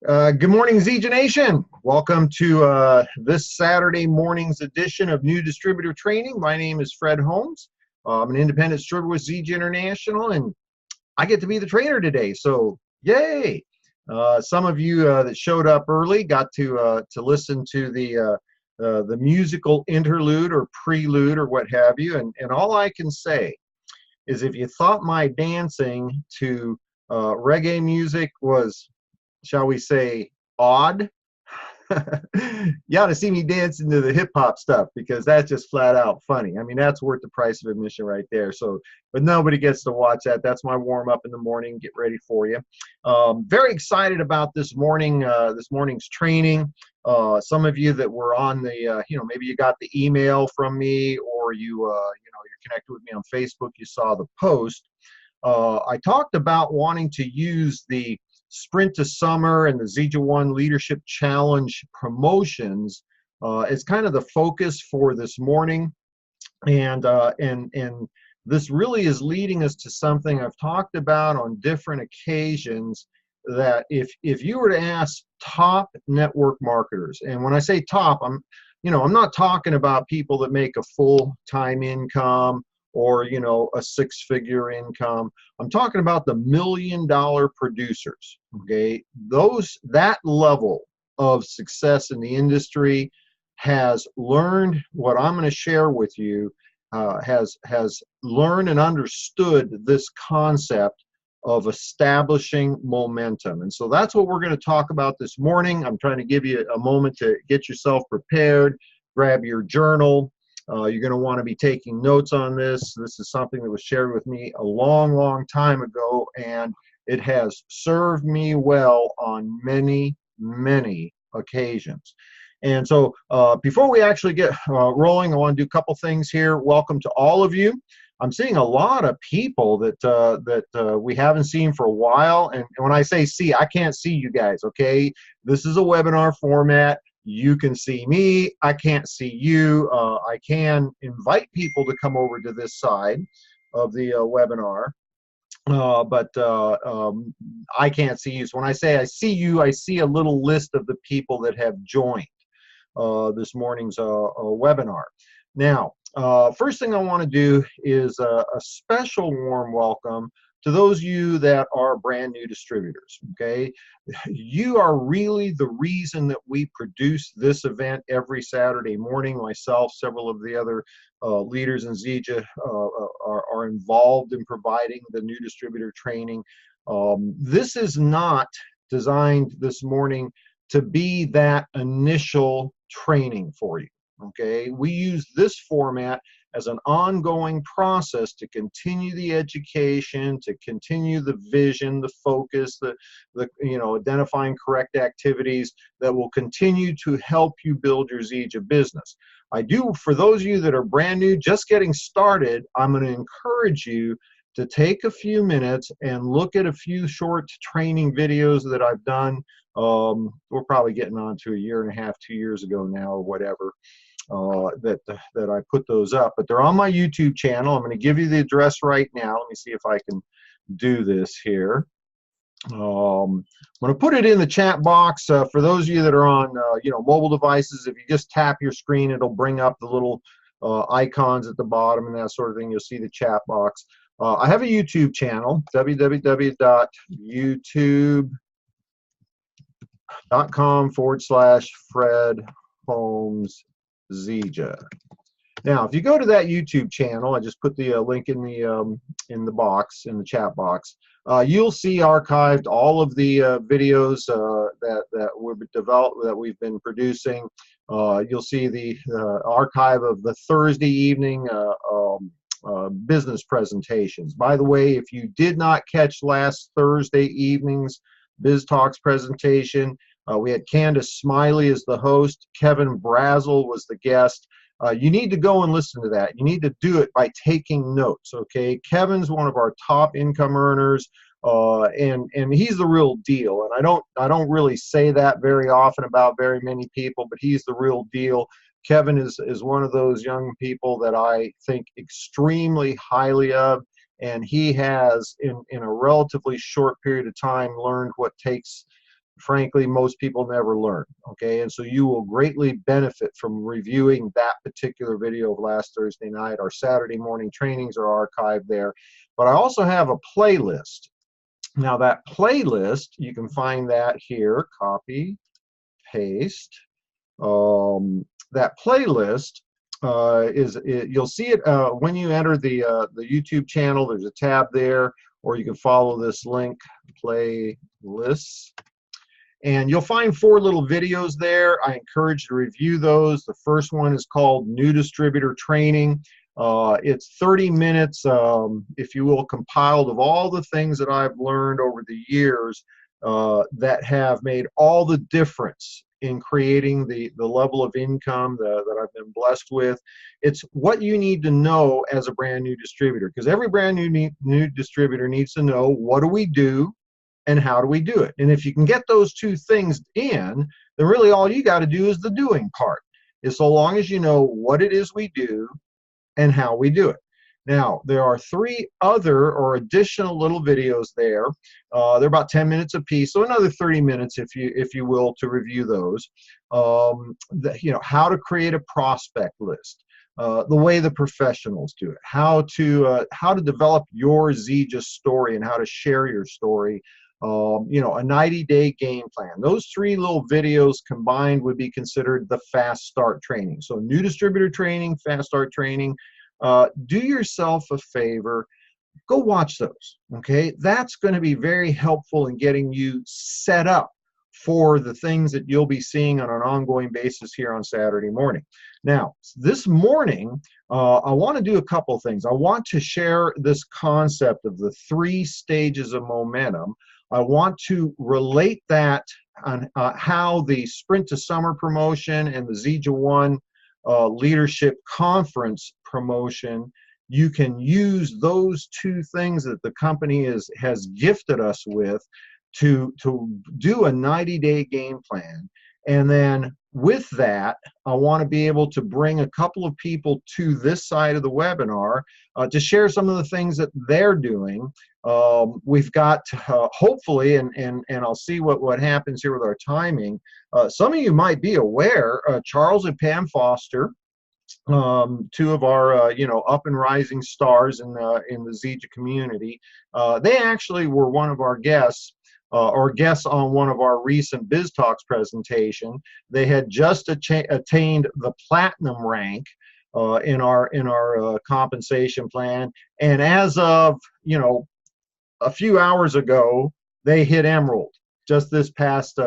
Good morning, Zija Nation. Welcome to this Saturday morning's edition of New Distributor Training. My name is Fred Holmes. I'm an independent distributor with Zija International, and I get to be the trainer today. So, yay! Some of you that showed up early got to listen to the musical interlude or prelude or what have you. And all I can say is, if you thought my dancing to reggae music was, shall we say, odd, you ought to see me dancing to the hip hop stuff, because that's just flat out funny. I mean, that's worth the price of admission right there. So, but nobody gets to watch that. That's my warm up in the morning. Get ready for you. Very excited about this morning's training. Some of you that were on the, maybe you got the email from me, or you're connected with me on Facebook. You saw the post. I talked about wanting to use the Sprint to Summer and the ZijaOne Leadership Challenge promotions as kind of the focus for this morning, and this really is leading us to something I've talked about on different occasions. That if you were to ask top network marketers, and when I say top, I'm not talking about people that make a full-time income or a six-figure income. I'm talking about the million-dollar producers. Okay, that level of success in the industry has learned what I'm going to share with you. Has learned and understood this concept of establishing momentum, and so that's what we're going to talk about this morning. I'm trying to give you a moment to get yourself prepared. Grab your journal. You're going to want to be taking notes on this. This is something that was shared with me a long, long time ago, and it has served me well on many, many occasions. And so before we actually get rolling, I want to do a couple things here. Welcome to all of you. I'm seeing a lot of people that we haven't seen for a while. And when I say see, I can't see you guys, okay? This is a webinar format. You can see me. I can't see you. I can invite people to come over to this side of the webinar, but I can't see you. So when I say I see you, I see a little list of the people that have joined this morning's webinar. Now, first thing I want to do is a special warm welcome to those of you that are brand new distributors. Okay, you are really the reason that we produce this event every Saturday morning. Myself, several of the other leaders in Zija are involved in providing the new distributor training. This is not designed this morning to be that initial training for you. Okay, we use this format as an ongoing process to continue the education, to continue the vision, the focus, the identifying correct activities that will continue to help you build your Zija business. I do, for those of you that are brand new, just getting started, I'm going to encourage you to take a few minutes and look at a few short training videos that I've done. We're probably getting on to a year and a half, 2 years ago now, or whatever. That I put those up, but they're on my YouTube channel. I'm going to give you the address right now. Let me see if I can do this here. I'm going to put it in the chat box for those of you that are on mobile devices. If you just tap your screen, it'll bring up the little icons at the bottom and that sort of thing. You'll see the chat box. I have a YouTube channel, www.youtube.com/Fred Holmes Zija. Now, if you go to that YouTube channel, I just put the link in the box, in the chat box. You'll see archived all of the videos that we've been producing. You'll see the archive of the Thursday evening business presentations. By the way, if you did not catch last Thursday evening's Biz Talks presentation, we had Candace Smiley as the host. Kevin Brazel was the guest. You need to go and listen to that. You need to do it by taking notes, okay? Kevin's one of our top income earners, and he's the real deal. And I don't really say that very often about very many people, but he's the real deal. Kevin is one of those young people that I think extremely highly of, and he has, in a relatively short period of time, learned what takes frankly, most people never learn, okay? And so you will greatly benefit from reviewing that particular video of last Thursday night. Our Saturday morning trainings are archived there. But I also have a playlist. Now that playlist, you can find that here, copy, paste. That playlist you'll see it when you enter the YouTube channel. There's a tab there, or you can follow this link, playlists, and you'll find 4 little videos there. I encourage you to review those. The first one is called New Distributor Training. It's 30 minutes, if you will, compiled of all the things that I've learned over the years that have made all the difference in creating the level of income that I've been blessed with. It's what you need to know as a brand new distributor, because every brand new distributor needs to know, what do we do and how do we do it? And if you can get those 2 things in, then really all you got to do is the doing part. Is so long as you know what it is we do and how we do it. Now, there are 3 other or additional little videos there. They're about 10 minutes apiece, so another 30 minutes, if you will, to review those. How to create a prospect list, the way the professionals do it, how to develop your Zija story and how to share your story. A 90-day game plan. Those 3 little videos combined would be considered the fast start training. So new distributor training, fast start training. Do yourself a favor, go watch those, okay? That's going to be very helpful in getting you set up for the things that you'll be seeing on an ongoing basis here on Saturday morning. Now, this morning, I want to do a couple things. I want to share this concept of the 3 stages of momentum. I want to relate that on how the Sprint to Summer promotion and the ZijaOne Leadership Conference promotion, you can use those 2 things that the company has gifted us with to do a 90-day game plan. And then with that, I want to be able to bring a couple of people to this side of the webinar to share some of the things that they're doing. We've got hopefully, and I'll see what happens here with our timing. Some of you might be aware, Charles and Pam Foster, 2 of our up and rising stars in the Zija community. They actually were one of our guests. Or guests on one of our recent Biz Talks presentation. They had just attained the platinum rank in our compensation plan, and as of a few hours ago, they hit emerald just this past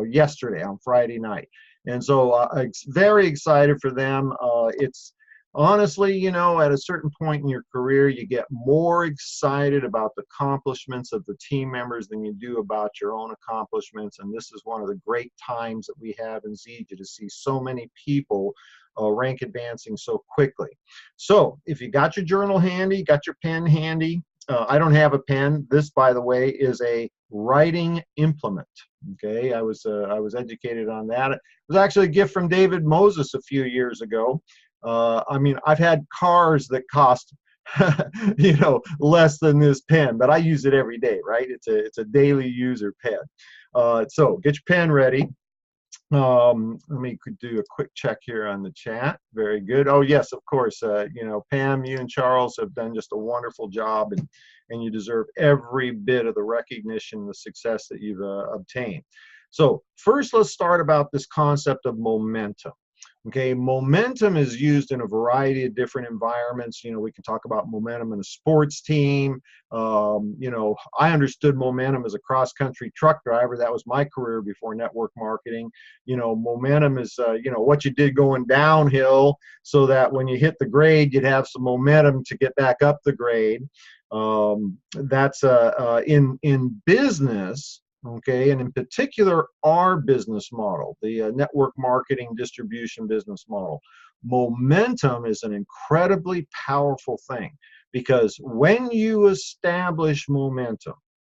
yesterday on Friday night. And so I'm very excited for them. It's honestly, at a certain point in your career, you get more excited about the accomplishments of the team members than you do about your own accomplishments. And this is one of the great times that we have in Zija to see so many people rank advancing so quickly. So if you got your journal handy, got your pen handy, I don't have a pen. This, by the way, is a writing implement. Okay, I was educated on that. It was actually a gift from David Moses a few years ago. I've had cars that cost less than this pen, but I use it every day, right? It's a daily user pen. So get your pen ready. Let me do a quick check here on the chat. Very good. Oh yes, of course. Pam, you and Charles have done just a wonderful job, and you deserve every bit of the recognition and the success that you've obtained. So first, let's start about this concept of momentum. Okay, momentum is used in a variety of different environments. We can talk about momentum in a sports team. I understood momentum as a cross-country truck driver. That was my career before network marketing. Momentum is, what you did going downhill so that when you hit the grade, you'd have some momentum to get back up the grade. That's in business. Okay, and in particular, our business model, the network marketing distribution business model. Momentum is an incredibly powerful thing, because when you establish momentum,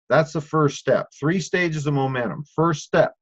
that's the first step. 3 stages of momentum. First step,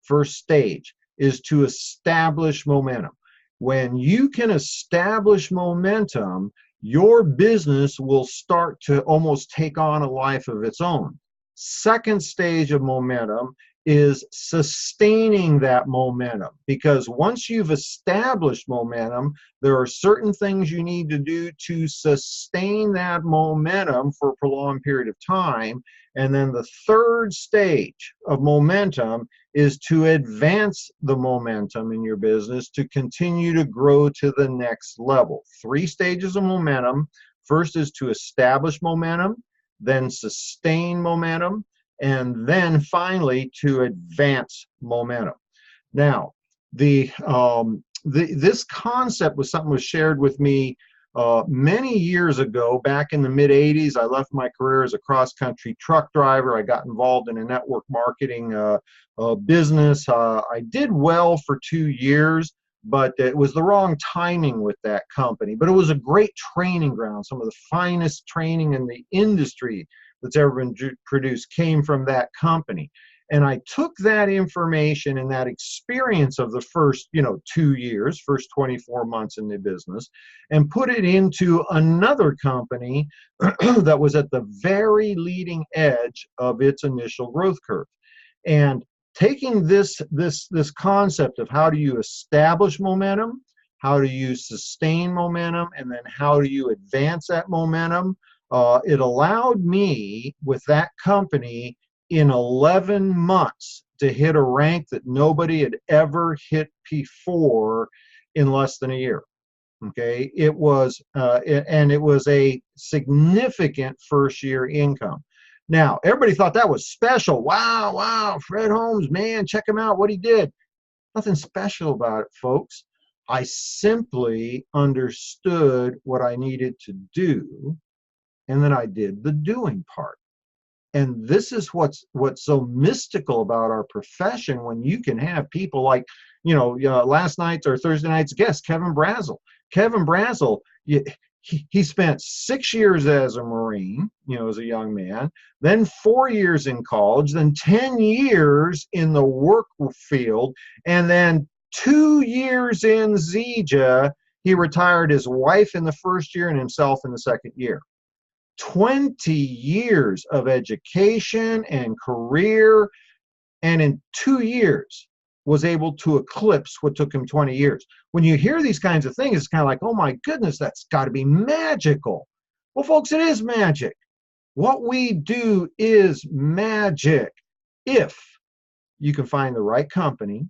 first stage is to establish momentum. When you can establish momentum, your business will start to almost take on a life of its own. Second stage of momentum is sustaining that momentum, because once you've established momentum, there are certain things you need to do to sustain that momentum for a prolonged period of time. And then the third stage of momentum is to advance the momentum in your business to continue to grow to the next level. 3 stages of momentum. First is to establish momentum, then sustain momentum, and then finally to advance momentum. Now, this concept was something was shared with me many years ago, back in the mid-'80s. I left my career as a cross-country truck driver. I got involved in a network marketing business. I did well for 2 years, but it was the wrong timing with that company. But it was a great training ground. Some of the finest training in the industry that's ever been produced came from that company. And I took that information and that experience of the first, 2 years, first 24 months in the business, and put it into another company that was at the very leading edge of its initial growth curve. And taking this concept of how do you establish momentum, how do you sustain momentum, and then how do you advance that momentum, it allowed me with that company in 11 months to hit a rank that nobody had ever hit before in less than a year. Okay, it was a significant first year income. Now, everybody thought that was special. Wow, Fred Holmes, man, check him out, what he did. Nothing special about it, folks. I simply understood what I needed to do, and then I did the doing part. And this is what's so mystical about our profession, when you can have people like, last night's or Thursday night's guest, Kevin Brazel. Kevin Brazel, he spent 6 years as a Marine, as a young man, then 4 years in college, then 10 years in the work field, and then 2 years in Zija. He retired his wife in the first year and himself in the second year. 20 years of education and career, and in 2 years was able to eclipse what took him 20 years. When you hear these kinds of things, it's kind of like, oh my goodness, that's got to be magical. Well, folks, it is magic. What we do is magic. If you can find the right company,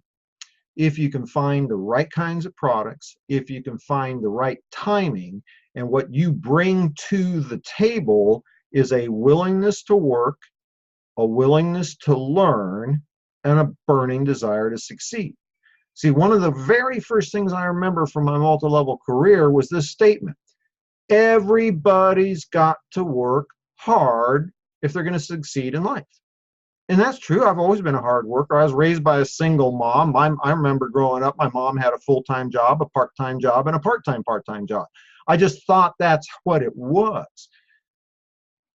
if you can find the right kinds of products, if you can find the right timing, and what you bring to the table is a willingness to work, a willingness to learn, and a burning desire to succeed. See, one of the very first things I remember from my multi-level career was this statement: everybody's got to work hard if they're going to succeed in life. And that's true. I've always been a hard worker. I was raised by a single mom. I remember growing up, my mom had a full-time job, a part-time job, and a part-time job. I just thought that's what it was.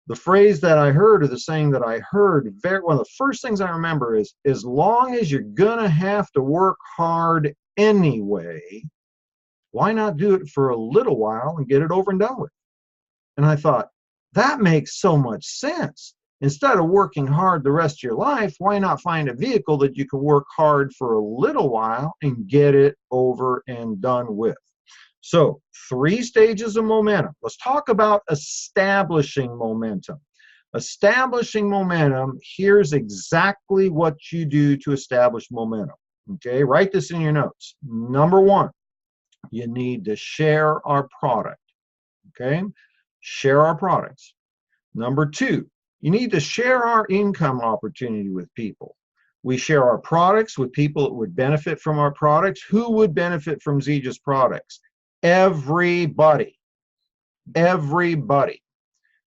The phrase that I heard, or the saying that I heard, one of the first things I remember is, as long as you're going to have to work hard anyway, why not do it for a little while and get it over and done with? And I thought, that makes so much sense. Instead of working hard the rest of your life, why not find a vehicle that you can work hard for a little while and get it over and done with? So, 3 stages of momentum. Let's talk about establishing momentum. Establishing momentum, here's exactly what you do to establish momentum. Okay, write this in your notes. Number 1, you need to share our product. Okay, share our products. Number 2, you need to share our income opportunity with people. We share our products with people that would benefit from our products. Who would benefit from Zija's products? Everybody. Everybody.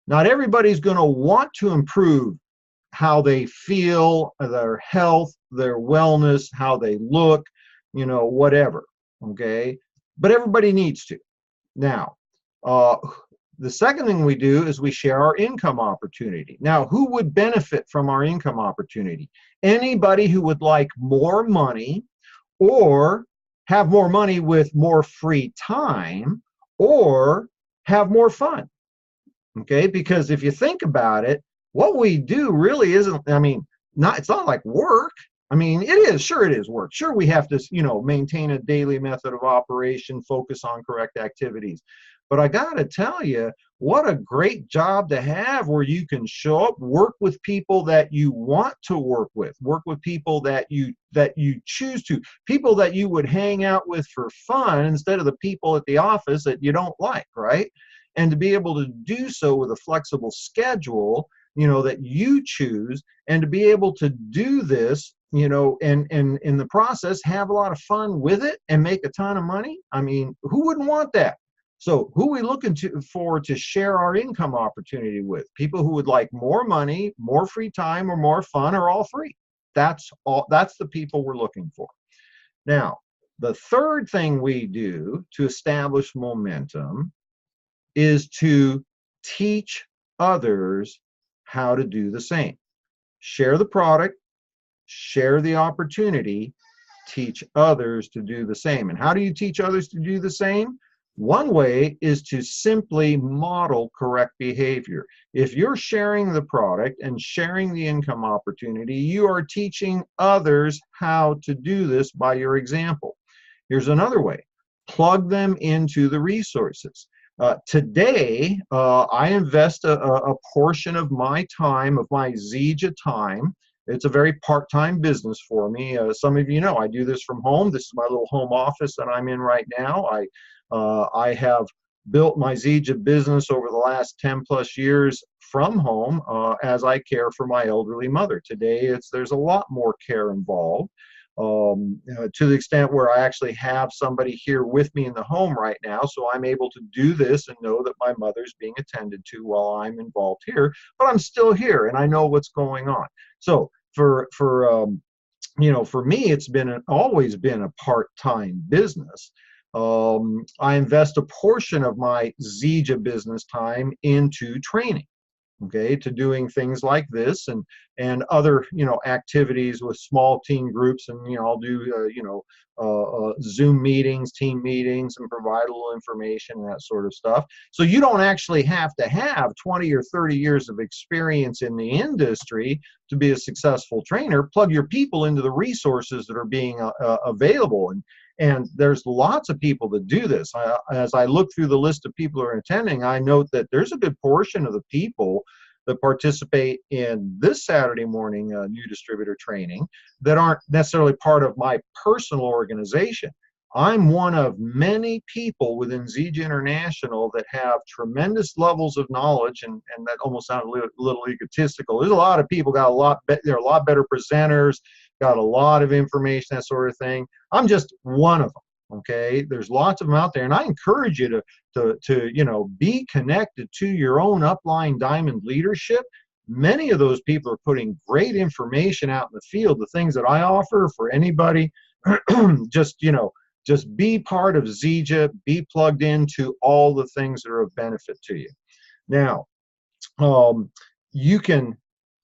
Not everybody's going to want to improve how they feel, their health, their wellness, how they look, whatever. Okay? But everybody needs to. Now, the second thing we do is we share our income opportunity. Now, who would benefit from our income opportunity? Anybody who would like more money, or have more money with more free time, or have more fun. Okay, because if you think about it, what we do really isn't, it's not like work. I mean, it is, sure it is work. Sure, we have to, maintain a daily method of operation, focus on correct activities. But I got to tell you, what a great job to have where you can show up, work with people that you want to work with people that you choose to, people that you would hang out with for fun instead of the people at the office that you don't like, right? And to be able to do so with a flexible schedule, that you choose, and to be able to do this, and in the process have a lot of fun with it and make a ton of money. I mean, who wouldn't want that? So who are we looking for to share our income opportunity with? People who would like more money, more free time, or more fun, or all three. That's the people we're looking for. Now, the third thing we do to establish momentum is to teach others how to do the same. Share the product, share the opportunity, teach others to do the same. And how do you teach others to do the same? One way is to simply model correct behavior. If you're sharing the product and sharing the income opportunity, you are teaching others how to do this by your example. Here's another way. Plug them into the resources. Today, I invest a portion of my time, of my Zija time. It's a very part-time business for me. Some of you know I do this from home. This is my little home office that I'm in right now. I have built my Zija business over the last 10 plus years from home as I care for my elderly mother. Today, there's a lot more care involved. To the extent where I actually have somebody here with me in the home right now, so I'm able to do this and know that my mother's being attended to while I'm involved here, but I'm still here and I know what's going on. So for me, it's always been a part-time business. I invest a portion of my Zija business time into training. Okay, to doing things like this and other activities with small team groups, and I'll do Zoom meetings, team meetings, and provide a little information and that sort of stuff. So you don't actually have to have 20 or 30 years of experience in the industry to be a successful trainer. Plug your people into the resources that are being available, and there's lots of people that do this. As I look through the list of people who are attending, I note that there's a good portion of the people that participate in this Saturday morning new distributor training that aren't necessarily part of my personal organization. I'm one of many people within Zija International that have tremendous levels of knowledge, and that almost sounded a little egotistical. There's a lot of people they're a lot better presenters, got a lot of information, that sort of thing. I'm just one of them. Okay, there's lots of them out there, and I encourage you to be connected to your own upline diamond leadership. Many of those people are putting great information out in the field. The things that I offer for anybody, just be part of Zija, be plugged into all the things that are of benefit to you. Now, you can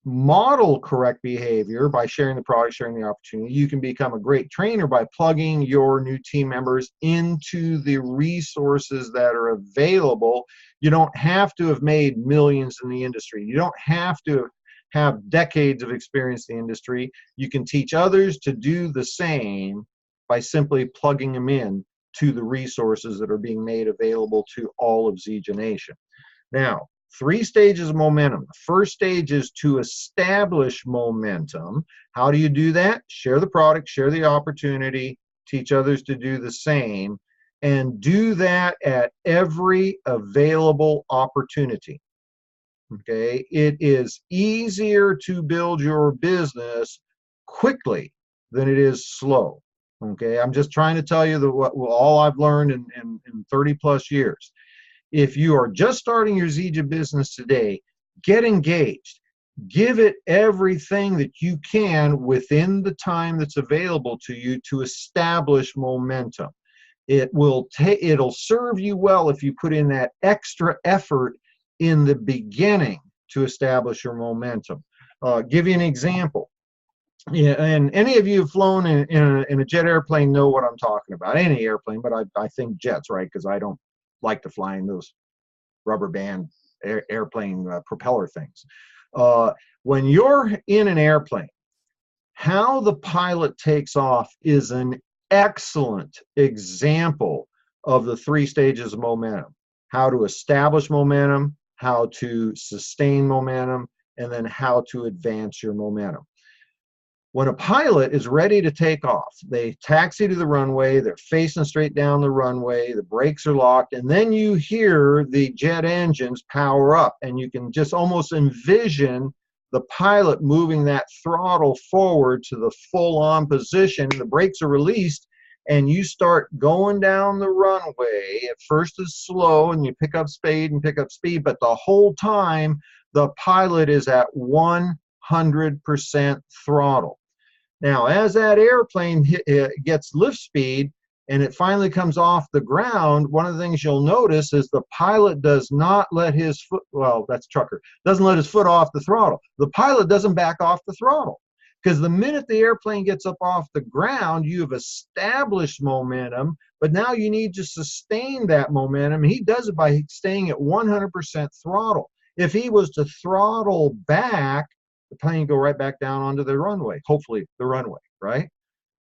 model correct behavior by sharing the product, sharing the opportunity. You can become a great trainer by plugging your new team members into the resources that are available. You don't have to have made millions in the industry. You don't have to have decades of experience in the industry. You can teach others to do the same by simply plugging them in to the resources that are being made available to all of Zija Nation. Now, 3 stages of momentum. The first stage is to establish momentum. How do you do that? Share the product, share the opportunity, teach others to do the same, and do that at every available opportunity. Okay, it is easier to build your business quickly than it is slow. Okay, I'm just trying to tell you all I've learned in 30 plus years. If you are just starting your Zija business today, get engaged. Give it everything that you can within the time that's available to you to establish momentum. It'll serve you well if you put in that extra effort in the beginning to establish your momentum. Give you an example. Yeah, and any of you have flown in a jet airplane know what I'm talking about. Any airplane, but I think jets, right? Because I don't like to fly in those rubber band airplane propeller things. When you're in an airplane How the pilot takes off is an excellent example of the 3 stages of momentum: how to establish momentum, how to sustain momentum, and then how to advance your momentum. When a pilot is ready to take off, they taxi to the runway, they're facing straight down the runway, the brakes are locked, and then you hear the jet engines power up, and you can just almost envision the pilot moving that throttle forward to the full-on position. The brakes are released, and you start going down the runway. At first it's slow, and you pick up speed and pick up speed, but the whole time the pilot is at 100% throttle. Now, as that airplane gets lift speed and it finally comes off the ground, one of the things you'll notice is the pilot does not let his foot, well, that's trucker, doesn't let his foot off the throttle. The pilot doesn't back off the throttle, because the minute the airplane gets up off the ground, you've established momentum, but now you need to sustain that momentum. He does it by staying at 100% throttle. If he was to throttle back, the plane go right back down onto the runway, hopefully the runway, right?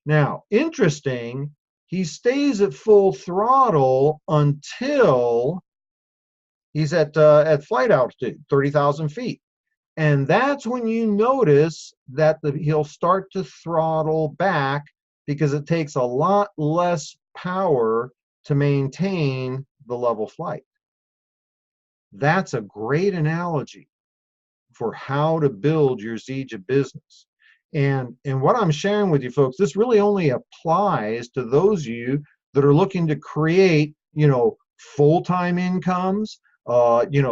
Now, interesting, he stays at full throttle until he's at flight altitude, 30,000 feet. And that's when you notice that he'll start to throttle back, because it takes a lot less power to maintain the level flight. That's a great analogy for how to build your Zija business. And what I'm sharing with you folks, this really only applies to those of you that are looking to create, full-time incomes,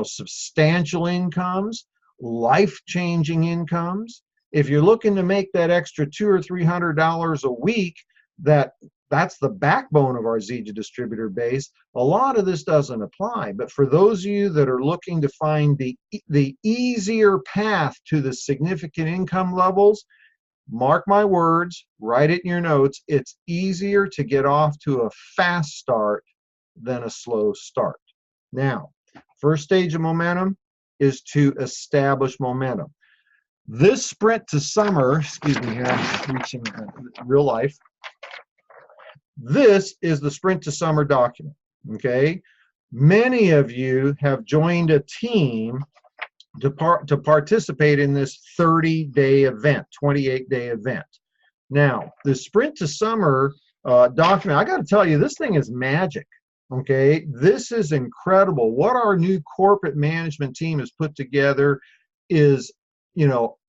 substantial incomes, life-changing incomes. If you're looking to make that extra $200 or $300 a week, that's the backbone of our Zija distributor base. A lot of this doesn't apply, but for those of you that are looking to find the easier path to the significant income levels, mark my words, write it in your notes, it's easier to get off to a fast start than a slow start. Now, first stage of momentum is to establish momentum. This sprint to summer, excuse me here, I'm reaching real life. This is the Sprint to Summer document, okay? Many of you have joined a team to participate in this 30-day event, 28-day event. Now, the Sprint to Summer document, I got to tell you, this thing is magic, okay? This is incredible. What our new corporate management team has put together is,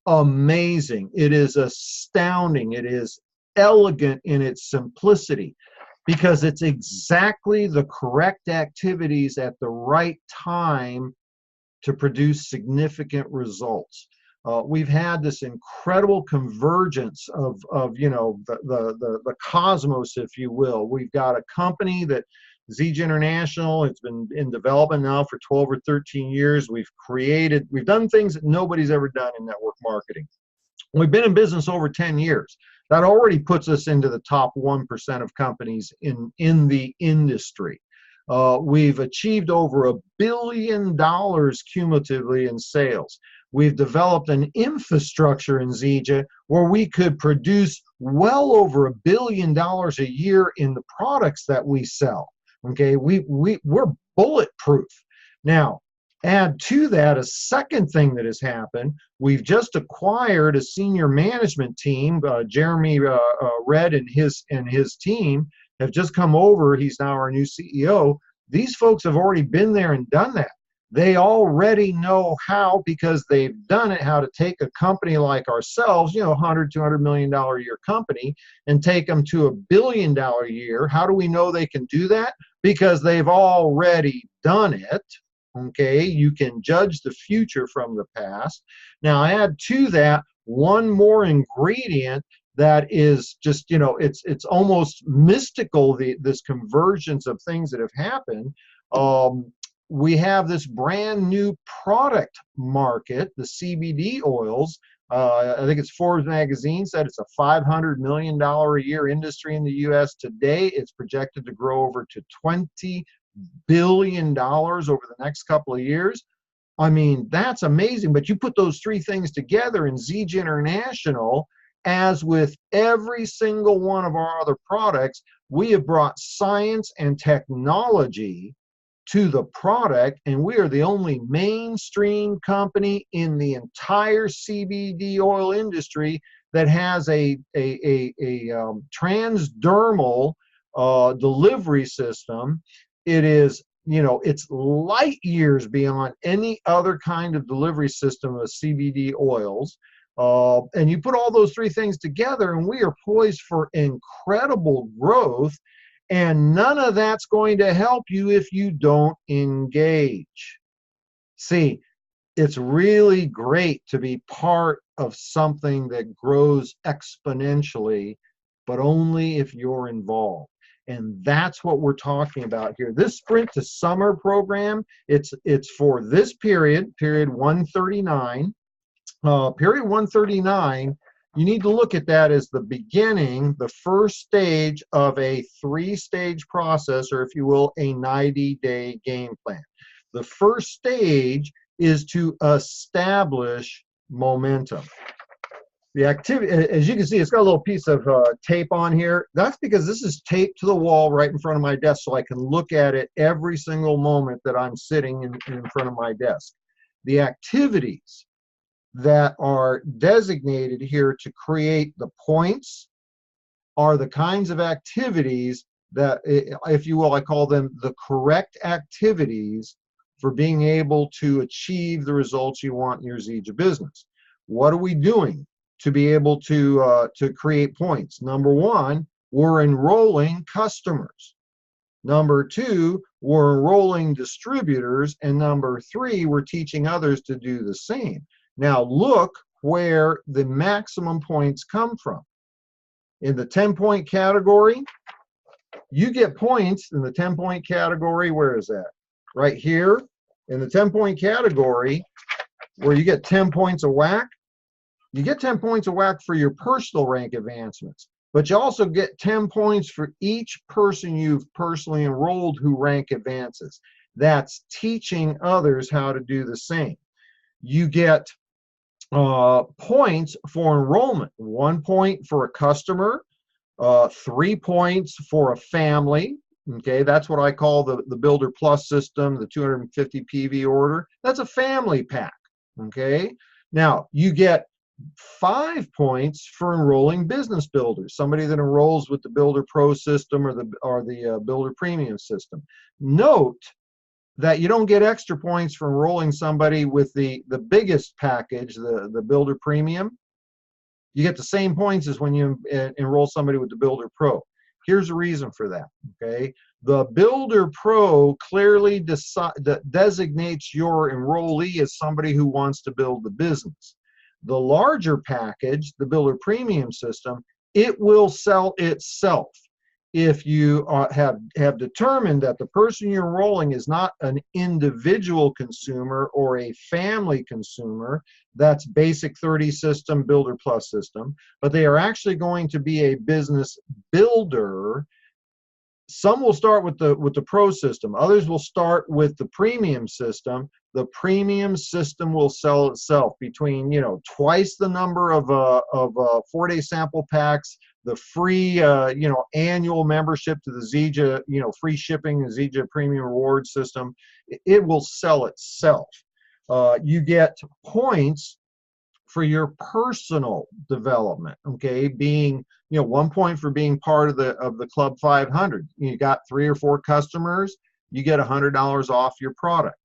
amazing. It is astounding. It is elegant in its simplicity, because it's exactly the correct activities at the right time to produce significant results. We've had this incredible convergence of the cosmos, if you will. We've got a company that Zija International, it's been in development now for 12 or 13 years. We've done things that nobody's ever done in network marketing. We've been in business over 10 years. That already puts us into the top 1% of companies in the industry. We've achieved over $1 billion cumulatively in sales. We've developed an infrastructure in Zija where we could produce well over $1 billion a year in the products that we sell. Okay, we're bulletproof. Now, add to that a second thing that has happened. We've just acquired a senior management team. Jeremy Red and his team have just come over. He's now our new CEO. These folks have already been there and done that. They already know how, because they've done it, how to take a company like ourselves, $100, $200 million a year company, and take them to $1 billion a year. How do we know they can do that? Because they've already done it. Okay, you can judge the future from the past. Now, add to that one more ingredient that is just, it's almost mystical, this convergence of things that have happened. We have this brand new product market, the CBD oils. I think it's Forbes magazine said it's a $500 million a year industry in the U.S. today. It's projected to grow over to $20 billion over the next couple of years. I mean, that's amazing. But you put those three things together in Zija International, as with every single one of our other products, we have brought science and technology to the product, and we are the only mainstream company in the entire CBD oil industry that has a transdermal delivery system. It is, you know, it's light years beyond any other kind of delivery system of CBD oils. And you put all those three things together, and we are poised for incredible growth. And none of that's going to help you if you don't engage. See, it's really great to be part of something that grows exponentially, but only if you're involved. And that's what we're talking about here. This Sprint to Summer program, it's for this period 139. Period 139, you need to look at that as the beginning, the first stage of a 3-stage process, or if you will, a 90-day game plan. The first stage is to establish momentum. The activity, as you can see, it's got a little piece of tape on here. That's because this is taped to the wall right in front of my desk, so I can look at it every single moment that I'm sitting in front of my desk. The activities that are designated here to create the points are the kinds of activities that, if you will, I call them the correct activities for being able to achieve the results you want in your Zija business. What are we doing to be able to create points? Number one, we're enrolling customers. Number two, we're enrolling distributors. And number three, we're teaching others to do the same. Now look where the maximum points come from. In the 10-point category, you get points in the 10-point category. Where is that? Right here in the 10-point category, where you get 10 points a whack. You get 10 points a whack for your personal rank advancements, but you also get 10 points for each person you've personally enrolled who rank advances. That's teaching others how to do the same. You get points for enrollment. 1 point for a customer, 3 points for a family. Okay, that's what I call the Builder Plus system, the 250 PV order. That's a family pack. Okay, now you get 5 points for enrolling business builders, somebody that enrolls with the Builder Pro system or the Builder Premium system. Note that you don't get extra points for enrolling somebody with the biggest package, the Builder Premium. You get the same points as when you enroll somebody with the Builder Pro. Here's the reason for that, okay? The Builder Pro clearly designates your enrollee as somebody who wants to build the business. The larger package, the Builder Premium system, it will sell itself. If you have determined that the person you're enrolling is not an individual consumer or a family consumer, that's basic 30 system, Builder Plus system, but they are actually going to be a business builder. Some will start with the Pro system. Others will start with the Premium system. The Premium system will sell itself between, you know, twice the number of 4-day sample packs, the free, you know, annual membership to the Zija, you know, free shipping, the Zija Premium Reward system. It will sell itself. You get points for your personal development, okay? Being, you know, 1 point for being part of the Club 500. You got 3 or 4 customers, you get $100 off your product,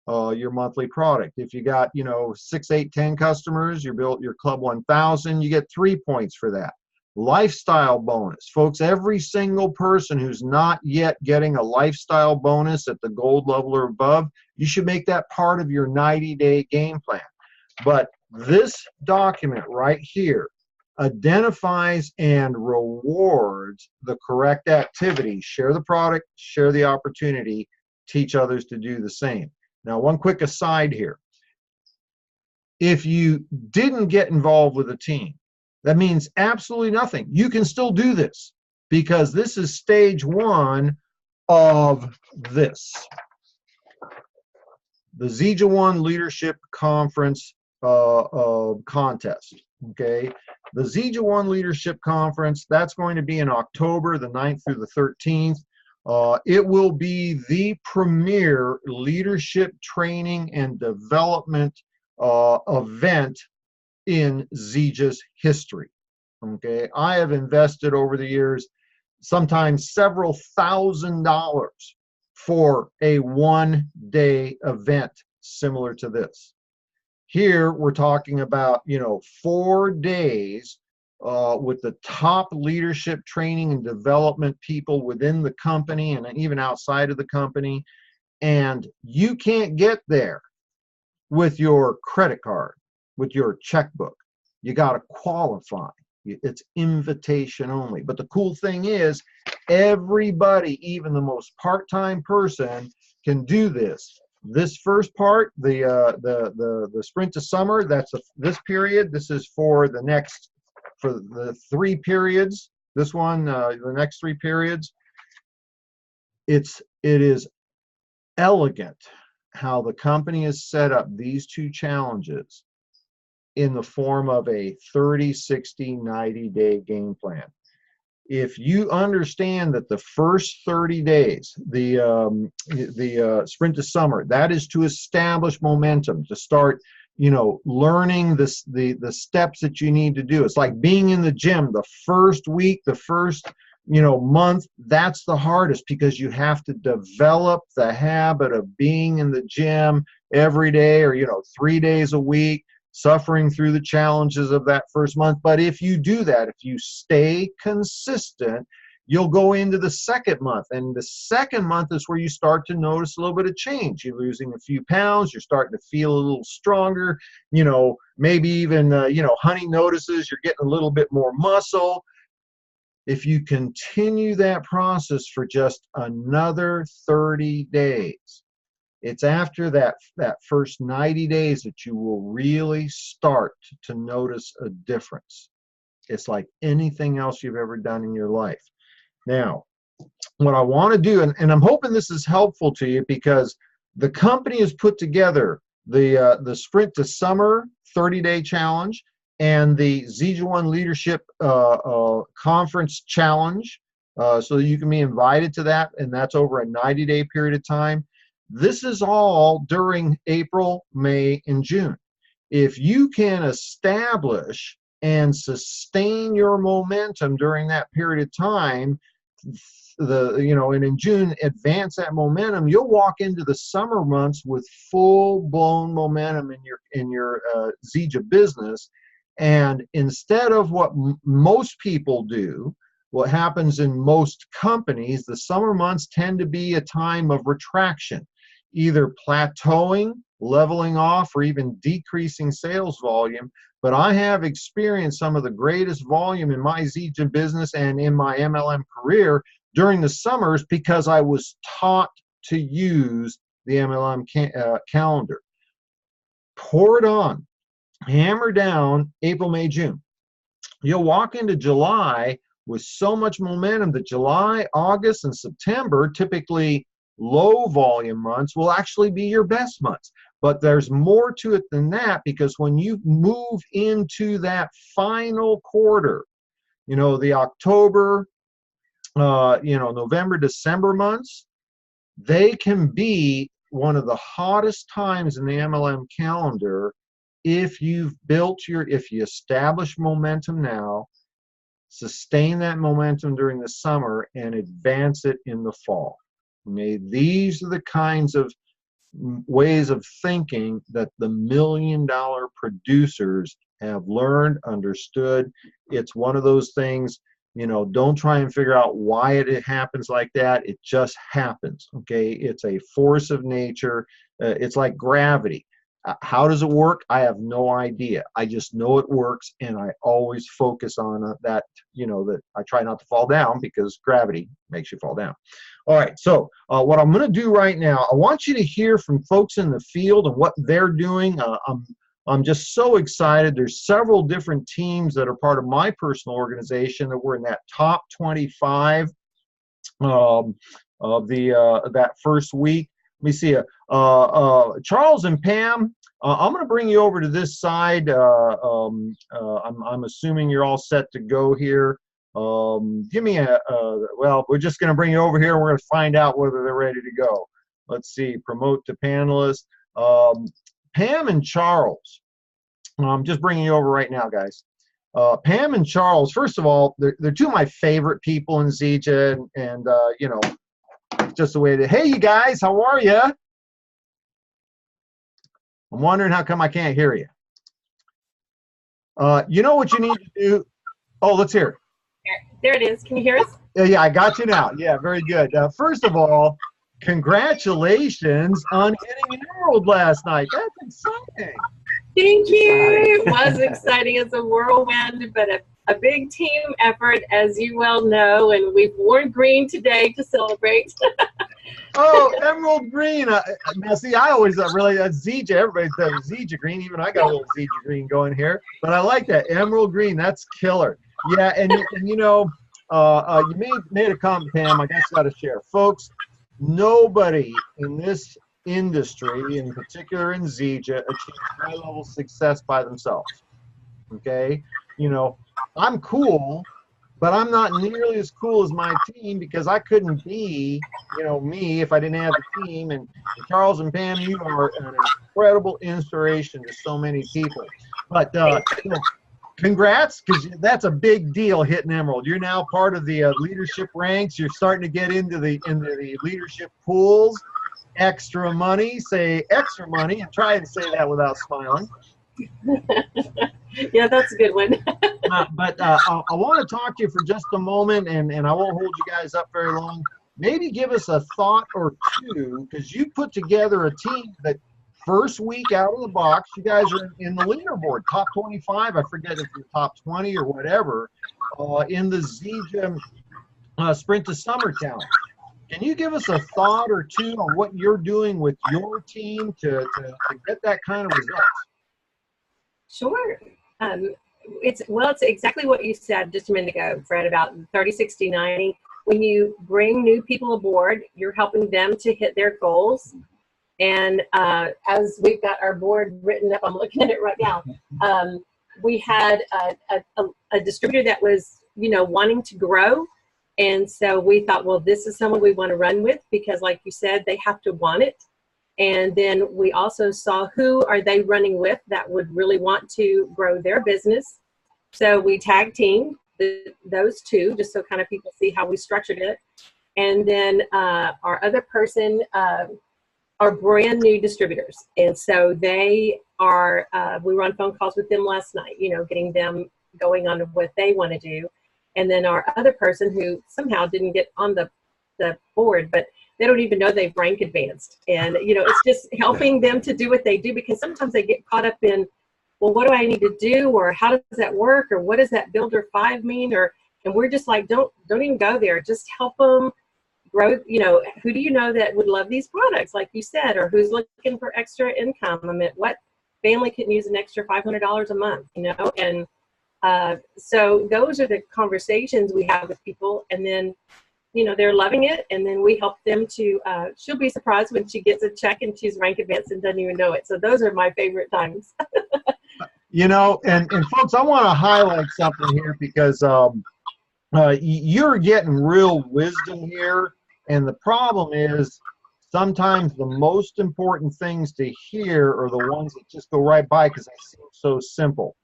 your monthly product. If you got, you know, 6, 8, 10 customers, you built your Club 1000, you get 3 points for that. Lifestyle bonus. Folks, every single person who's not yet getting a lifestyle bonus at the gold level or above, you should make that part of your 90-day game plan. But this document right here identifies and rewards the correct activity. Share the product, share the opportunity, teach others to do the same. Now, one quick aside here. If you didn't get involved with a team, that means absolutely nothing. You can still do this because this is stage 1 of this. The ZijaOne Leadership Conference contest. Okay, The ZijaOne Leadership Conference, that's going to be in October the 9th through the 13th. It will be the premier leadership training and development event in Zija's history. Okay, I have invested over the years sometimes several $1,000s for a one-day event similar to this. Here we're talking about, 4 days with the top leadership training and development people within the company and even outside of the company. And you can't get there with your credit card, with your checkbook. You got to qualify. It's invitation only. But the cool thing is, everybody, even the most part-time person, can do this. This first part, the sprint to summer, that's this period. This is for the 3 periods. This one, the next 3 periods. It is elegant how the company has set up these 2 challenges in the form of a 30, 60, 90-day game plan. If you understand that the first 30 days, the sprint to summer, that is to establish momentum, to start, learning the steps that you need to do. It's like being in the gym. The first week, the first, month, that's the hardest, because you have to develop the habit of being in the gym every day, or 3 days a week, suffering through the challenges of that first month. But if you do that, if you stay consistent, you'll go into the second month. And the second month is where you start to notice a little bit of change. You're losing a few pounds. You're starting to feel a little stronger. Maybe even, honey notices you're getting a little bit more muscle. If you continue that process for just another 30 days, it's after that first 90 days that you will really start to notice a difference. It's like anything else you've ever done in your life. Now, what I want to do, and I'm hoping this is helpful to you, because the company has put together the Sprint to Summer 30-day challenge and the ZijaOne Leadership Conference challenge, so that you can be invited to that, and that's over a 90-day period of time. This is all during April, May, and June. If you can establish and sustain your momentum during that period of time, and in June advance that momentum, you'll walk into the summer months with full-blown momentum in your Zija business. And instead of what most people do, what happens in most companies, the summer months tend to be a time of retraction, either plateauing, leveling off, or even decreasing sales volume. But I have experienced some of the greatest volume in my Zija business and in my MLM career during the summers, because I was taught to use the MLM calendar. Pour it on, hammer down April, May, June. You'll walk into July with so much momentum that July, August, and September, typically low volume months, will actually be your best months. But there's more to it than that, because when you move into that final quarter, the October, November, December months, they can be one of the hottest times in the MLM calendar if you establish momentum now, sustain that momentum during the summer, and advance it in the fall. Okay, these are the kinds of ways of thinking that the million-dollar producers have learned, understood. It's one of those things, don't try and figure out why it happens like that. It just happens, okay? It's a force of nature. It's like gravity. How does it work? I have no idea. I just know it works, and I always focus on that, that I try not to fall down, because gravity makes you fall down. All right, so what I'm going to do right now, I want you to hear from folks in the field and what they're doing. I'm just so excited. There's several different teams that are part of my personal organization that were in that top 25 of that first week. me see. Charles and Pam, I'm going to bring you over to this side. I'm assuming you're all set to go here. Give me well, we're just going to bring you over here and we're going to find out whether they're ready to go. Let's see, promote to panelists. Pam and Charles, I'm just bringing you over right now, guys. Pam and Charles, first of all, they're two of my favorite people in Zija, and you know, just the way that, hey, you guys, how are you? I'm wondering how come I can't hear you. You know what you need to do? Oh, let's hear it. There it is. Can you hear us? Yeah, I got you now. Yeah, very good. First of all, congratulations on hitting an emerald last night. That's exciting. Thank you. It was exciting. It's a whirlwind, but a big team effort, as you well know, and we've worn green today to celebrate. Oh, emerald green. Now, see, I always really, Zija, everybody says Zija green. Even I got a little Zija green going here. But I like that. Emerald green, that's killer. Yeah, and you know, you made a comment, Pam, I guess I got to share. Folks, nobody in this industry, in particular in Zija, achieves high-level success by themselves. Okay? You know, I'm cool, but I'm not nearly as cool as my team because I couldn't be, you know, me if I didn't have a team. And Charles and Pam, you are an incredible inspiration to so many people. But you know, congrats, because that's a big deal hitting emerald. You're now part of the leadership ranks. You're starting to get into the leadership pools. Extra money, say extra money, and try and say that without smiling. Yeah, that's a good one. But I want to talk to you for just a moment, and I won't hold you guys up very long. Maybe give us a thought or two, because you put together a team that first week out of the box, you guys are in the leaderboard, top 25, I forget if you're top 20 or whatever, in the Zija Sprint to Summer Challenge. Can you give us a thought or two on what you're doing with your team to get that kind of results? Sure. It's exactly what you said just a minute ago, Fred, about 30, 60, 90. When you bring new people aboard, you're helping them to hit their goals. And as we've got our board written up, I'm looking at it right now, we had a distributor that was, you know, wanting to grow. And so we thought, well, this is someone we want to run with because, like you said, they have to want it. And then we also saw who are they running with that would really want to grow their business. So we tag teamed those two just so kind of people see how we structured it. And then our other person are brand new distributors. And so they are, we were on phone calls with them last night, you know, getting them going on what they want to do. And then our other person who somehow didn't get on the board, but they don't even know they've rank advanced. And, you know, it's just helping them to do what they do, because sometimes they get caught up in, well, what do I need to do? Or how does that work? Or what does that Builder 5 mean? And we're just like, don't even go there. Just help them grow. You know, who do you know that would love these products, like you said, or who's looking for extra income? I mean, what family can use an extra $500 a month, you know? And so those are the conversations we have with people, and then, you know, they're loving it, and then we help them to, she'll be surprised when she gets a check and she's rank advanced and doesn't even know it. So those are my favorite times. You know, and folks, I want to highlight something here because you're getting real wisdom here, and the problem is sometimes the most important things to hear are the ones that just go right by because they seem so simple.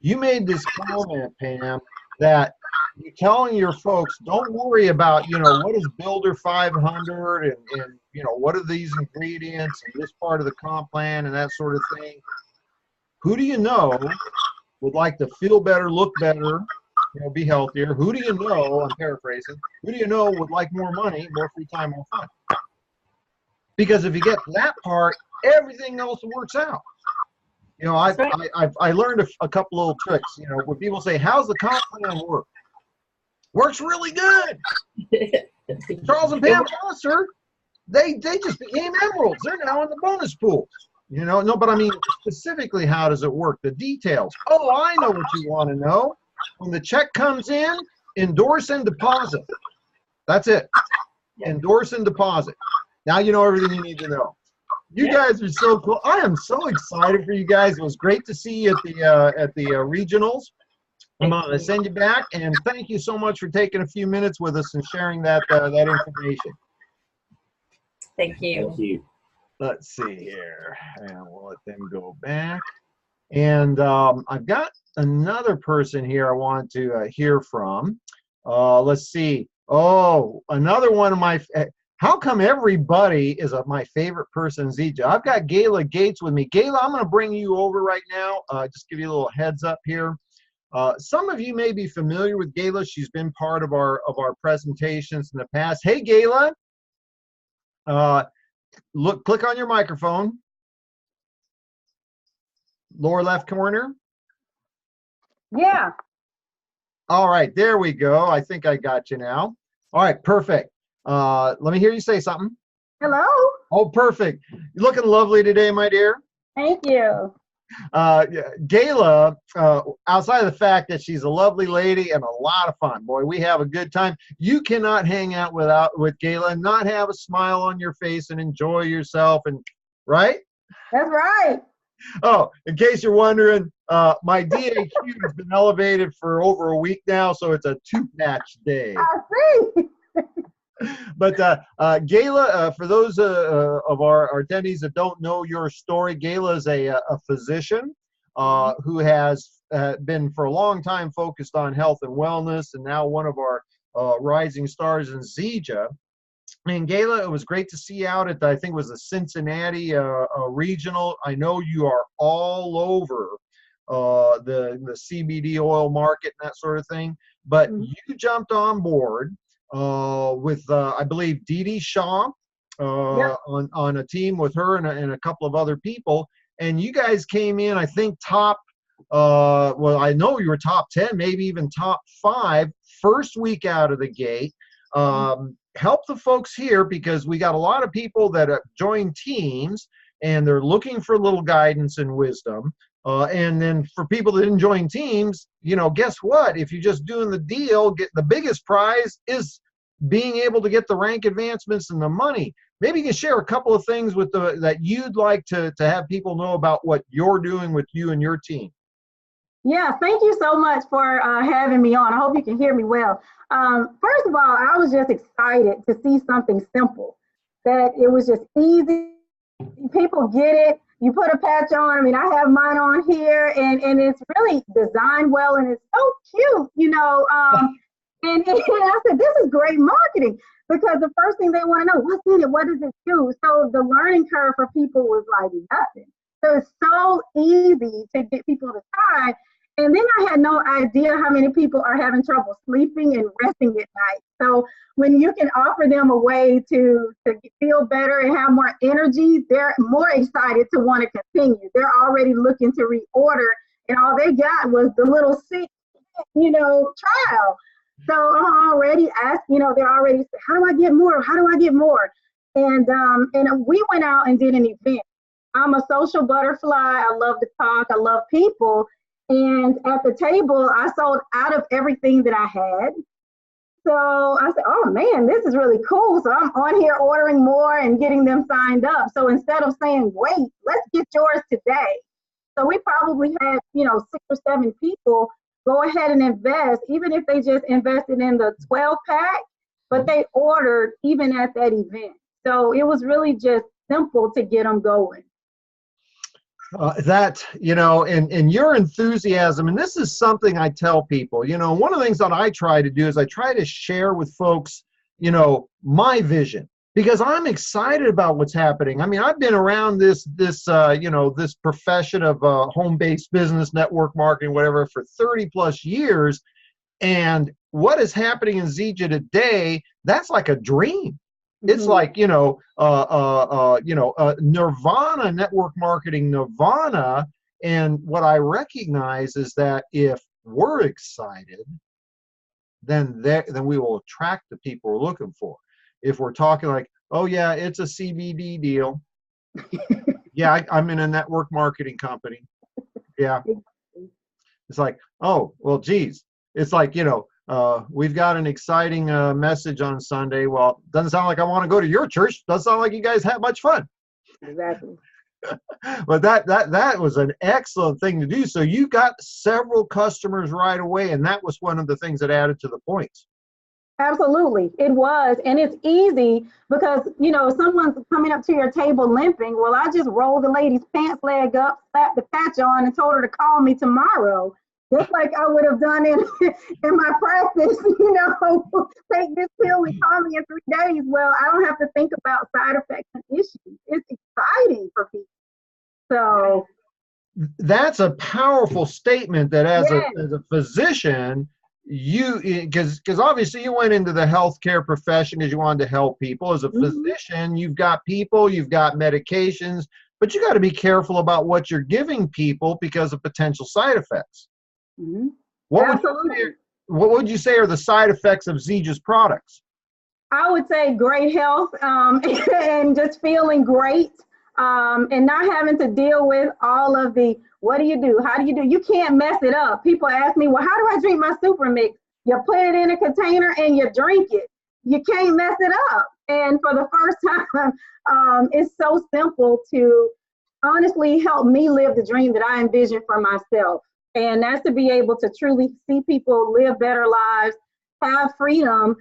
You made this comment, Pam, that you're telling your folks, don't worry about, you know, what is Builder 500 and you know, what are these ingredients and this part of the comp plan and that sort of thing. Who do you know would like to feel better, look better, you know, be healthier? Who do you know, I'm paraphrasing, who do you know would like more money, more free time, more fun? Because if you get to that part, everything else works out. You know, I learned a couple little tricks. You know, when people say, how's the comp plan work? Works really good. Charles and Pam Foster, they just became emeralds. They're now in the bonus pool. You know, no, but I mean, specifically, how does it work? The details. Oh, I know what you want to know. When the check comes in, endorse and deposit. That's it. Endorse and deposit. Now you know everything you need to know. You guys are so cool. I am so excited for you guys. It was great to see you at the regionals. I'm going to send you back, and thank you so much for taking a few minutes with us and sharing that that information. Thank you. Thank you. Let's see here, and we'll let them go back. And I've got another person here I want to hear from. Let's see. Oh, another one of my. How come everybody is my favorite person, Zija? I've got Gayla Gates with me. Gayla, I'm going to bring you over right now. Just give you a little heads up here. Some of you may be familiar with Gayla. She's been part of our presentations in the past. Hey, Gayla. Look, click on your microphone. Lower left corner. Yeah. All right, there we go. I think I got you now. All right, perfect. Let me hear you say something. Hello. Oh, perfect. You're looking lovely today, my dear. Thank you. Gayla, outside of the fact that she's a lovely lady and a lot of fun, boy, we have a good time. You cannot hang out with Gayla and not have a smile on your face and enjoy yourself, and right? That's right. Oh, in case you're wondering, my DAQ has been elevated for over a week now, so it's a 2-patch day. I see. But Gayla, for those of our attendees that don't know your story, Gayla is a physician who has been for a long time focused on health and wellness, and now one of our rising stars in Zija. And Gayla, it was great to see you out at I think it was the Cincinnati regional. I know you are all over the CBD oil market and that sort of thing, but you jumped on board with I believe Dee Dee Shaw on a team with her and a couple of other people, and you guys came in, I think, top well, I know you were top 10, maybe even top 5 first week out of the gate. Help the folks here, because we got a lot of people that have joined teams and they're looking for a little guidance and wisdom. And then for people that didn't join teams, you know, guess what? If you're just doing the deal, get the biggest prize is being able to get the rank advancements and the money. Maybe you can share a couple of things with that you'd like to have people know about what you're doing with you and your team. Yeah, thank you so much for having me on. I hope you can hear me well. First of all, I was just excited to see something simple, that it was just easy. People get it. You put a patch on. I mean, I have mine on here, and it's really designed well, and it's so cute, you know. And I said, this is great marketing, because the first thing they want to know, what's in it? What does it do? So the learning curve for people was like nothing. So it's so easy to get people to try. And then I had no idea how many people are having trouble sleeping and resting at night. So when you can offer them a way to feel better and have more energy, they're more excited to want to continue. They're already looking to reorder, and all they got was the little 6, trial. So I'm already asked, they're already saying, how do I get more? How do I get more? And we went out and did an event. I'm a social butterfly. I love to talk. I love people. And at the table, I sold out of everything that I had. So I said, oh man, this is really cool. So I'm on here ordering more and getting them signed up. So instead of saying, wait, let's get yours today. So we probably had, 6 or 7 people go ahead and invest, even if they just invested in the 12-pack, but they ordered even at that event. So it was really just simple to get them going. And your enthusiasm, and this is something I tell people, one of the things that I try to do is I try to share with folks, my vision, because I'm excited about what's happening. I mean, I've been around this profession of home-based business, network marketing, whatever, for 30 plus years. And what is happening in Zija today, that's like a dream. It's like, nirvana, network marketing nirvana. And what I recognize is that if we're excited, then we will attract the people we're looking for. If we're talking like, oh yeah, it's a CBD deal. Yeah, I'm in a network marketing company. Yeah. It's like, oh, well, geez. It's like, we've got an exciting message on Sunday. Well, doesn't sound like I want to go to your church. Doesn't sound like you guys have much fun. Exactly. But that was an excellent thing to do. So you got several customers right away, and that was one of the things that added to the points. Absolutely, it was. And it's easy because, you know, someone's coming up to your table limping. Well, I just rolled the lady's pants leg up, slapped the patch on, and told her to call me tomorrow. Just like I would have done in my practice, you know, take this pill and call me in 3 days. Well, I don't have to think about side effects and issues. It's exciting for people. So that's a powerful statement that as yes. a physician, because obviously you went into the healthcare profession because you wanted to help people. As a physician, you've got people, you've got medications, but you got to be careful about what you're giving people because of potential side effects. What would you say are the side effects of Zija's products? I would say great health and just feeling great and not having to deal with all of the, what do you do? How do you do? You can't mess it up. People ask me, well, how do I drink my super mix? You put it in a container and you drink it. You can't mess it up. And for the first time, it's so simple to honestly help me live the dream that I envision for myself. And that's to be able to truly see people live better lives, have freedom.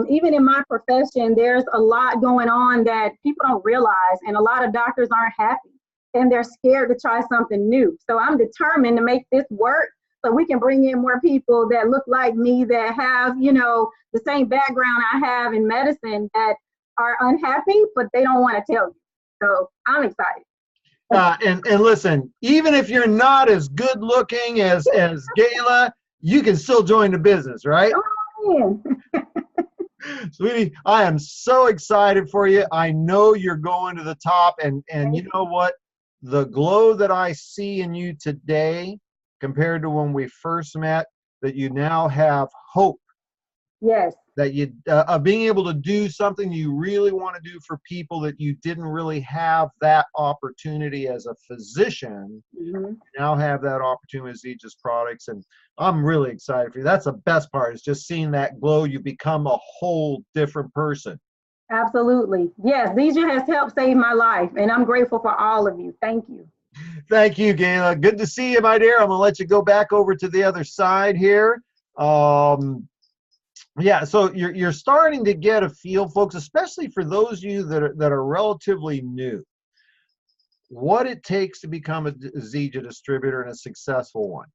Even in my profession, there's a lot going on that people don't realize, and a lot of doctors aren't happy, and they're scared to try something new. So I'm determined to make this work so we can bring in more people that look like me, that have, you know, the same background I have in medicine, that are unhappy, but they don't want to tell you. So I'm excited. And listen, even if you're not as good looking as Gayla, you can still join the business, right? Oh, Sweetie, I am so excited for you. I know you're going to the top, and you know what? The glow that I see in you today compared to when we first met, that you now have hope. yes. That you being able to do something you really want to do for people that you didn't really have that opportunity as a physician. You now have that opportunity with Zija's products, and I'm really excited for you. That's the best part, is just seeing that glow. You become a whole different person. Absolutely. Yes, Zija has helped save my life, and I'm grateful for all of you. Thank you. Thank you, Gayla. Good to see you, my dear. I'm going to let you go back over to the other side here. Yeah, so you're starting to get a feel, folks, especially for those of you that are relatively new, what it takes to become a Zija distributor and a successful one.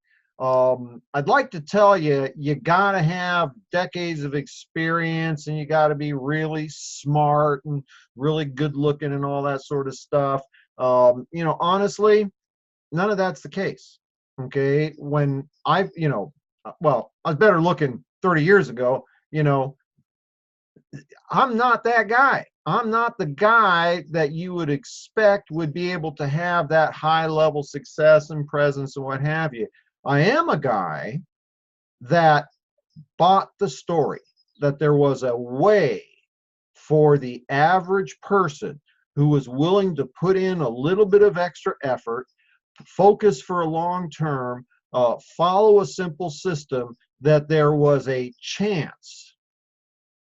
I'd like to tell you, you got to have decades of experience, and you got to be really smart and really good looking and all that sort of stuff. You know, honestly, none of that's the case. Okay, when I was better looking 30 years ago. You know, I'm not that guy. I'm not the guy that you would expect would be able to have that high level success and presence and what have you. I am a guy that bought the story that there was a way for the average person who was willing to put in a little bit of extra effort, focus for a long term, follow a simple system, that there was a chance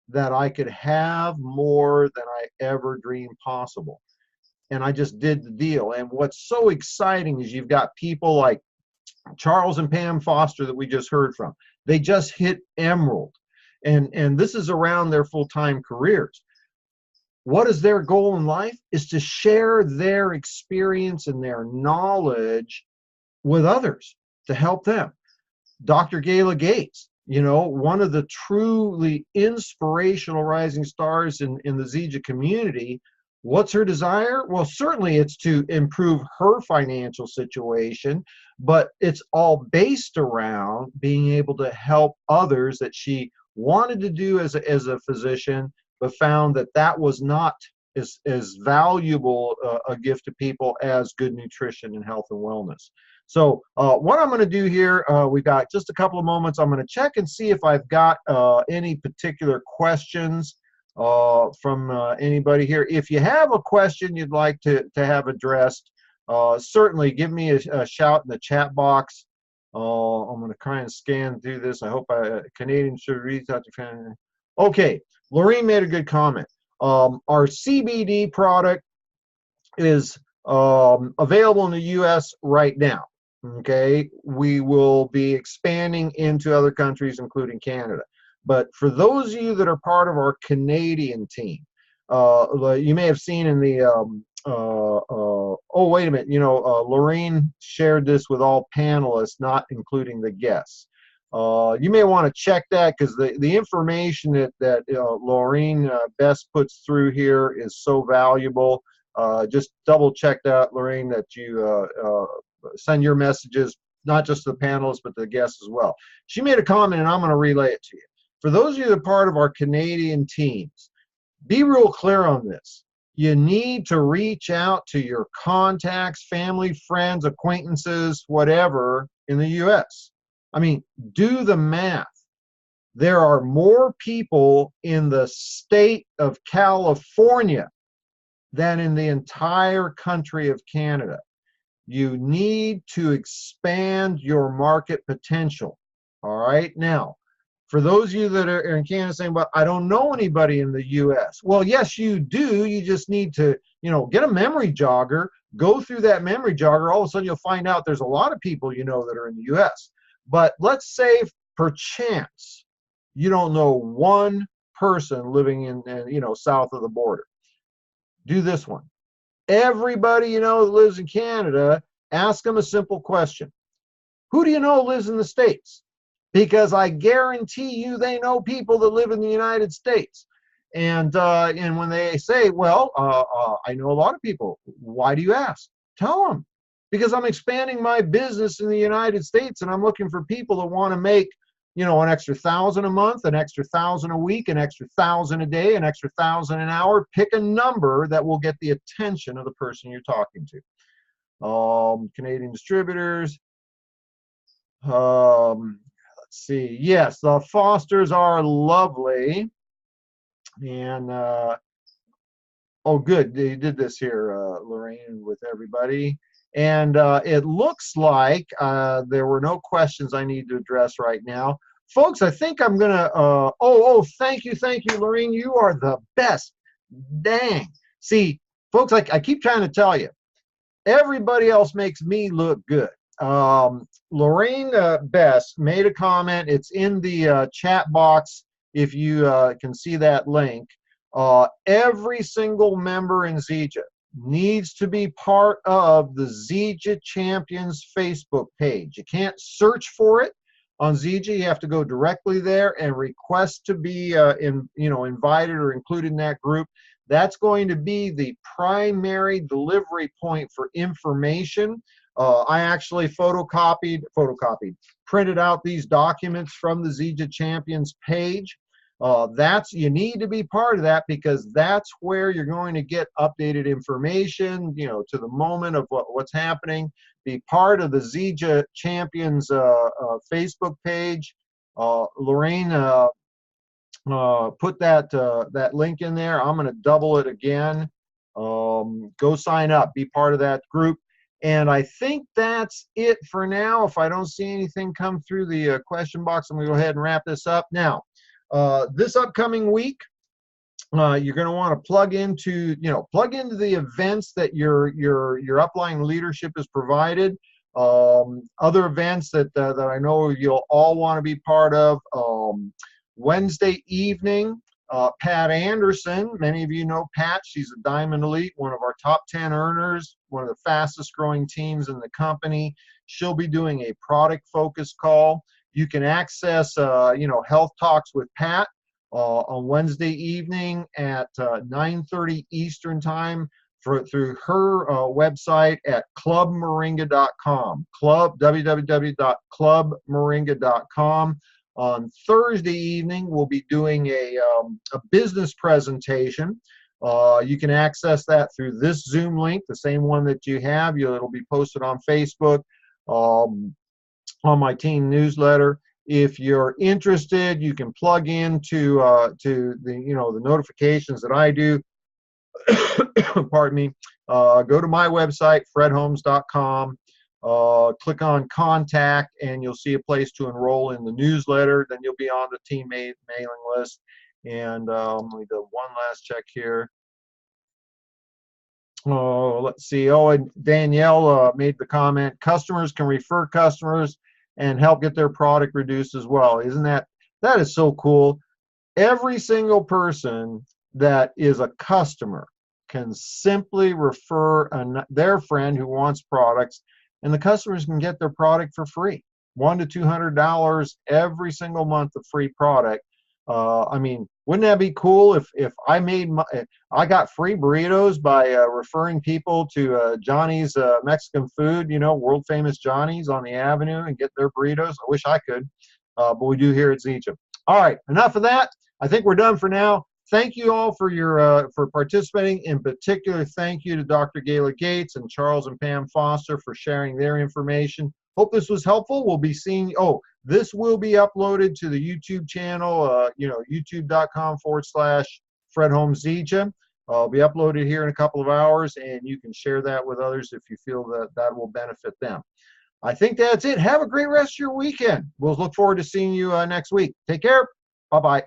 that I could have more than I ever dreamed possible. And I just did the deal. And what's so exciting is you've got people like Charles and Pam Foster that we just heard from. They just hit Emerald. And this is around their full-time careers. What is their goal in life? Is to share their experience and their knowledge with others to help them. Dr. Gayla Gates, you know, one of the truly inspirational rising stars in the Zija community. What's her desire? Well, certainly it's to improve her financial situation, but it's all based around being able to help others that she wanted to do as a physician, but found that that was not as valuable a gift to people as good nutrition and health and wellness. So what I'm going to do here, we've got just a couple of moments. I'm going to check and see if I've got any particular questions from anybody here. If you have a question you'd like to have addressed, certainly give me a shout in the chat box. I'm going to try and scan through this. I hope Canadian should reach out to family. Okay, Lorraine made a good comment. Our CBD product is available in the U.S. right now. Okay, we will be expanding into other countries, including Canada. But for those of you that are part of our Canadian team, you may have seen in the oh, wait a minute, Lorraine shared this with all panelists, not including the guests. You may want to check that, because the information that Lorraine best puts through here is so valuable. Just double check that, Lorraine, that you send your messages, not just to the panelists, but to the guests as well. She made a comment, and I'm going to relay it to you. For those of you that are part of our Canadian teams, be real clear on this. You need to reach out to your contacts, family, friends, acquaintances, whatever, in the U.S. I mean, do the math. There are more people in the state of California than in the entire country of Canada. You need to expand your market potential. All right. Now, for those of you that are in Canada saying, well, I don't know anybody in the U.S. Well, yes, you do. You just need to, get a memory jogger, go through that memory jogger. All of a sudden, you'll find out there's a lot of people that are in the U.S. But let's say, perchance, you don't know one person living in, south of the border. Do this one. Everybody that lives in Canada, ask them a simple question. Who do you know lives in the States? Because I guarantee you they know people that live in the United States. And when they say, well, I know a lot of people. Why do you ask? Tell them. Because I'm expanding my business in the United States, and I'm looking for people that want to make, an extra $1,000 a month, an extra $1,000 a week, an extra $1,000 a day, an extra $1,000 an hour. Pick a number that will get the attention of the person you're talking to. Canadian distributors. Let's see. Yes, the Fosters are lovely. And, oh, good. They did this here, Lorraine, with everybody. And it looks like there were no questions I need to address right now. Folks, I think I'm going to, thank you, Lorraine. You are the best. Dang. See, folks, I keep trying to tell you, everybody else makes me look good. Lorraine Best made a comment. It's in the chat box if you can see that link. Every single member in Zija needs to be part of the Zija Champions Facebook page. You can't search for it on Zija. You have to go directly there and request to be invited or included in that group. That's going to be the primary delivery point for information. I actually printed out these documents from the Zija Champions page. You need to be part of that, because that's where you're going to get updated information, to the moment of what's happening. Be part of the Zija Champions Facebook page. Lorraine put that link in there. I'm going to double it again. Go sign up. Be part of that group. And I think that's it for now. If I don't see anything come through the question box, I'm going to go ahead and wrap this up. Now, this upcoming week, you're going to want to plug into the events that your upline leadership has provided. Other events that I know you'll all want to be part of. Wednesday evening, Pat Anderson. Many of you know Pat. She's a Diamond Elite, one of our top 10 earners, one of the fastest growing teams in the company. She'll be doing a product focus call. You can access, Health Talks with Pat on Wednesday evening at 9:30 Eastern Time through her website at clubmoringa.com. www.clubmoringa.com. On Thursday evening, we'll be doing a business presentation. You can access that through this Zoom link, the same one that you have. It'll be posted on Facebook, on my team newsletter. If you're interested, you can plug into the the notifications that I do. Pardon me. Go to my website, fredholmes.com. click on contact, and you'll see a place to enroll in the newsletter. Then you'll be on the teammate mailing list. And let me do one last check here. Oh, let's see. Oh, and Danielle made the comment, customers can refer customers and help get their product reduced as well. Isn't that is so cool? Every single person that is a customer can simply refer their friend who wants products, and the customers can get their product for free. $100 to $200 every single month of free product. I mean, wouldn't that be cool if I got free burritos by referring people to Johnny's Mexican food, you know, world famous Johnny's on the Avenue, and get their burritos? I wish I could, but we do here at Zija. All right, enough of that. I think we're done for now. Thank you all for your for participating. In particular, thank you to Dr. Gayla Gates and Charles and Pam Foster for sharing their information. Hope this was helpful. We'll be seeing, this will be uploaded to the YouTube channel, youtube.com/Fred Holmes Zija. I'll be uploaded here in a couple of hours, and you can share that with others if you feel that will benefit them. I think that's it. Have a great rest of your weekend. We'll look forward to seeing you next week. Take care. Bye-bye.